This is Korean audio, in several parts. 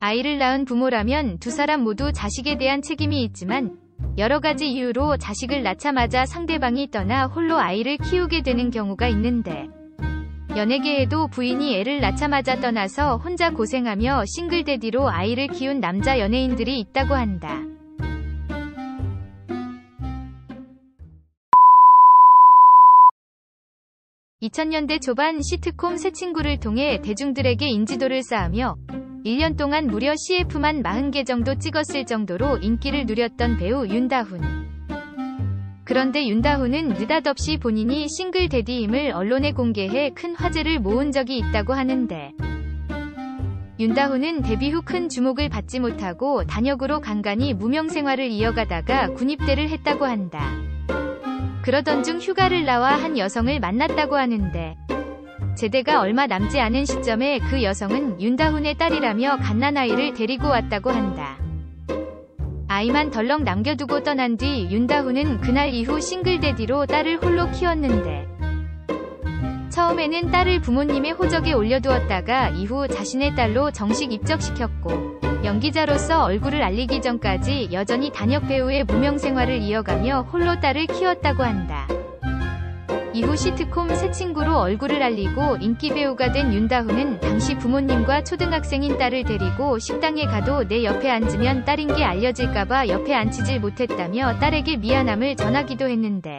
아이를 낳은 부모라면 두 사람 모두 자식에 대한 책임이 있지만 여러 가지 이유로 자식을 낳자마자 상대방이 떠나 홀로 아이를 키우게 되는 경우가 있는데, 연예계에도 부인이 애를 낳자마자 떠나서 혼자 고생하며 싱글데디로 아이를 키운 남자 연예인들이 있다고 한다. (2000년대) 초반 시트콤 새 친구를 통해 대중들에게 인지도를 쌓으며 1년 동안 무려 CF만 40개 정도 찍었을 정도로 인기를 누렸던 배우 윤다훈. 그런데 윤다훈은 느닷없이 본인이 싱글데디임을 언론에 공개해 큰 화제를 모은 적이 있다고 하는데, 윤다훈은 데뷔 후 큰 주목을 받지 못하고 단역으로 간간히 무명 생활을 이어가다가 군입대를 했다고 한다. 그러던 중 휴가를 나와 한 여성을 만났다고 하는데, 제대가 얼마 남지 않은 시점에 그 여성은 윤다훈의 딸이라며 갓난아이를 데리고 왔다고 한다. 아이만 덜렁 남겨두고 떠난 뒤 윤다훈은 그날 이후 싱글데디로 딸을 홀로 키웠는데, 처음에는 딸을 부모님의 호적에 올려두었다가 이후 자신의 딸로 정식 입적시켰고, 연기자로서 얼굴을 알리기 전까지 여전히 단역 배우의 무명 생활을 이어가며 홀로 딸을 키웠다고 한다. 이후 시트콤 새 친구로 얼굴을 알리고 인기 배우가 된 윤다훈은 당시 부모님과 초등학생인 딸을 데리고 식당에 가도 내 옆에 앉으면 딸인 게 알려질까봐 옆에 앉히질 못했다며 딸에게 미안함을 전하기도 했는데,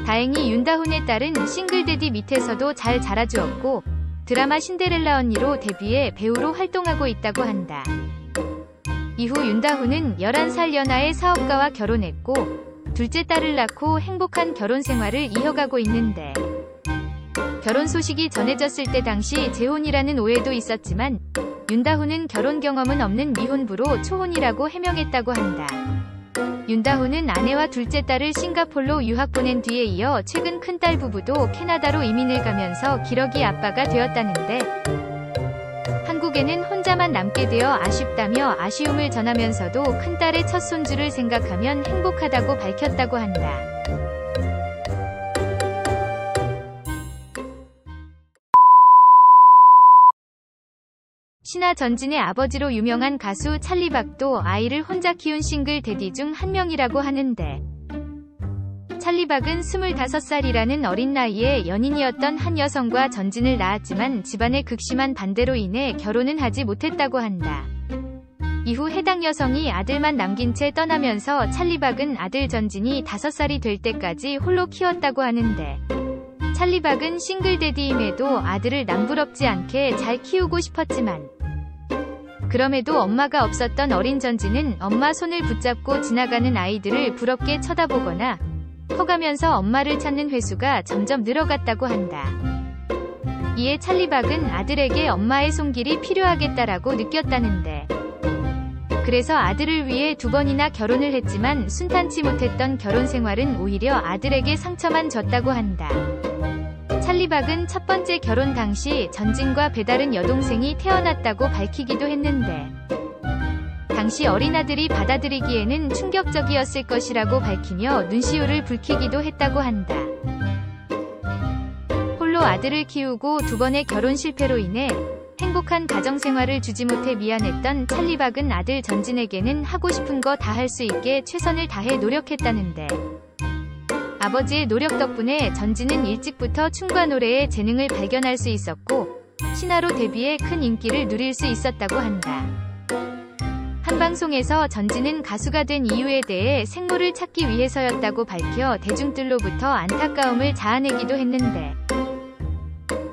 다행히 윤다훈의 딸은 싱글데디 밑에서도 잘 자라주었고 드라마 신데렐라 언니로 데뷔해 배우로 활동하고 있다고 한다. 이후 윤다훈은 11살 연하의 사업가와 결혼했고 둘째 딸을 낳고 행복한 결혼 생활을 이어가고 있는데, 결혼 소식이 전해졌을 때 당시 재혼이라는 오해도 있었지만 윤다훈은 결혼 경험은 없는 미혼부로 초혼이라고 해명했다고 한다. 윤다훈은 아내와 둘째 딸을 싱가폴로 유학 보낸 뒤에 이어 최근 큰딸 부부도 캐나다로 이민을 가면서 기러기 아빠가 되었다는데, 한국에는 혼자만 남게 되어 아쉽다며 아쉬움을 전하면서도 큰딸의 첫 손주를 생각하면 행복하다고 밝혔다고 한다. 신하 전진의 아버지로 유명한 가수 찰리박도 아이를 혼자 키운 싱글데디 중 한 명이라고 하는데, 찰리박은 25살이라는 어린 나이에 연인이었던 한 여성과 전진을 낳았지만 집안의 극심한 반대로 인해 결혼은 하지 못했다고 한다. 이후 해당 여성이 아들만 남긴 채 떠나면서 찰리박은 아들 전진이 5살이 될 때까지 홀로 키웠다고 하는데, 찰리박은 싱글데디임에도 아들을 남부럽지 않게 잘 키우고 싶었지만, 그럼에도 엄마가 없었던 어린 전진은 엄마 손을 붙잡고 지나가는 아이들을 부럽게 쳐다보거나 커가면서 엄마를 찾는 횟수가 점점 늘어갔다고 한다. 이에 찰리박은 아들에게 엄마의 손길이 필요하겠다라고 느꼈다는데, 그래서 아들을 위해 2번이나 결혼을 했지만 순탄치 못했던 결혼 생활은 오히려 아들에게 상처만 줬다고 한다. 찰리박은 첫 번째 결혼 당시 전진과 배다른 여동생이 태어났다고 밝히기도 했는데, 당시 어린아들이 받아들이기에는 충격적이었을 것이라고 밝히며 눈시울을 붉히기도 했다고 한다. 홀로 아들을 키우고 2번의 결혼 실패로 인해 행복한 가정생활을 주지 못해 미안했던 찰리박은 아들 전진에게는 하고 싶은 거 다 할 수 있게 최선을 다해 노력했다는데, 아버지의 노력 덕분에 전진은 일찍부터 춤과 노래의 재능을 발견할 수 있었고 신화로 데뷔해 큰 인기를 누릴 수 있었다고 한다. 한 방송에서 전진은 가수가 된 이유에 대해 생모를 찾기 위해서였다고 밝혀 대중들로부터 안타까움을 자아내기도 했는데,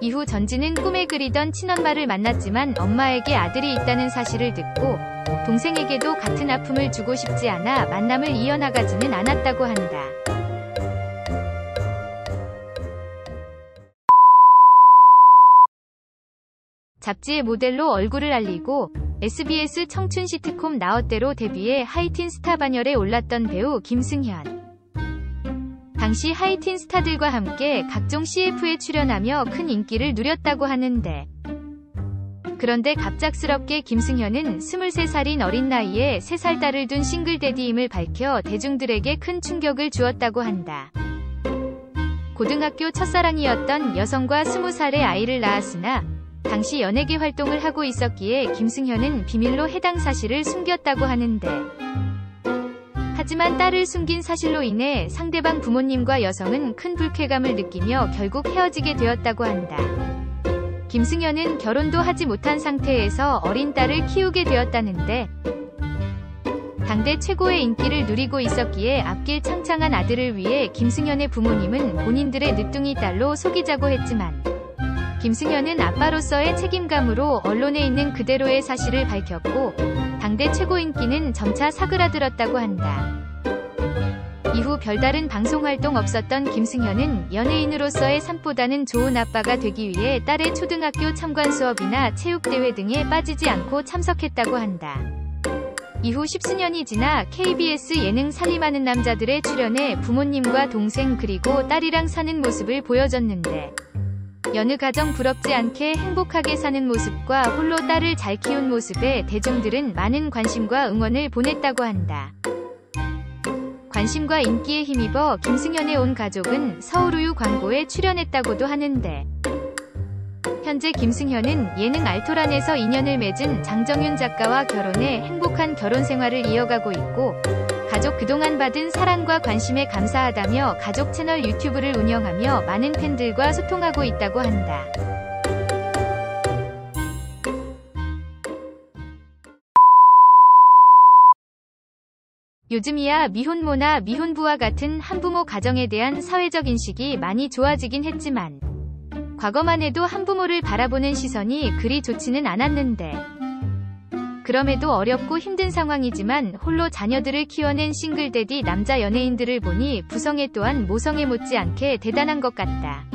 이후 전진은 꿈에 그리던 친엄마를 만났지만 엄마에게 아들이 있다는 사실을 듣고 동생에게도 같은 아픔을 주고 싶지 않아 만남을 이어나가지는 않았다고 한다. 잡지의 모델로 얼굴을 알리고 SBS 청춘 시트콤 나엇대로 데뷔해 하이틴 스타 반열에 올랐던 배우 김승현. 당시 하이틴 스타들과 함께 각종 CF에 출연하며 큰 인기를 누렸다고 하는데, 그런데 갑작스럽게 김승현은 23살인 어린 나이에 3살 딸을 둔 싱글데디임을 밝혀 대중들에게 큰 충격을 주었다고 한다. 고등학교 첫사랑이었던 여성과 20살의 아이를 낳았으나 당시 연예계 활동을 하고 있었기에 김승현은 비밀로 해당 사실을 숨겼다고 하는데, 하지만 딸을 숨긴 사실로 인해 상대방 부모님과 여성은 큰 불쾌감을 느끼며 결국 헤어지게 되었다고 한다. 김승현은 결혼도 하지 못한 상태에서 어린 딸을 키우게 되었다는데, 당대 최고의 인기를 누리고 있었기에 앞길 창창한 아들을 위해 김승현의 부모님은 본인들의 늦둥이 딸로 속이자고 했지만, 김승현은 아빠로서의 책임감으로 언론에 있는 그대로의 사실을 밝혔고, 당대 최고 인기는 점차 사그라들었다고 한다. 이후 별다른 방송활동 없었던 김승현은 연예인으로서의 삶보다는 좋은 아빠가 되기 위해 딸의 초등학교 참관 수업이나 체육대회 등에 빠지지 않고 참석했다고 한다. 이후 10수년이 지나 KBS 예능 살림하는 남자들에 출연해 부모님과 동생 그리고 딸이랑 사는 모습을 보여줬는데, 여느 가정 부럽지 않게 행복하게 사는 모습과 홀로 딸을 잘 키운 모습에 대중들은 많은 관심과 응원을 보냈다고 한다. 관심과 인기에 힘입어 김승현의 온 가족은 서울우유 광고에 출연했다고도 하는데, 현재 김승현은 예능 알토란에서 인연을 맺은 장정윤 작가와 결혼해 행복한 결혼 생활을 이어가고 있고, 가족 그동안 받은 사랑과 관심에 감사하다며 가족 채널 유튜브를 운영하며 많은 팬들과 소통하고 있다고 한다. 요즘이야 미혼모나 미혼부와 같은 한부모 가정에 대한 사회적 인식이 많이 좋아지긴 했지만, 과거만 해도 한부모를 바라보는 시선이 그리 좋지는 않았는데, 그럼에도 어렵고 힘든 상황이지만 홀로 자녀들을 키워낸 싱글데디 남자 연예인들을 보니 부성애 또한 모성애 못지않게 대단한 것 같다.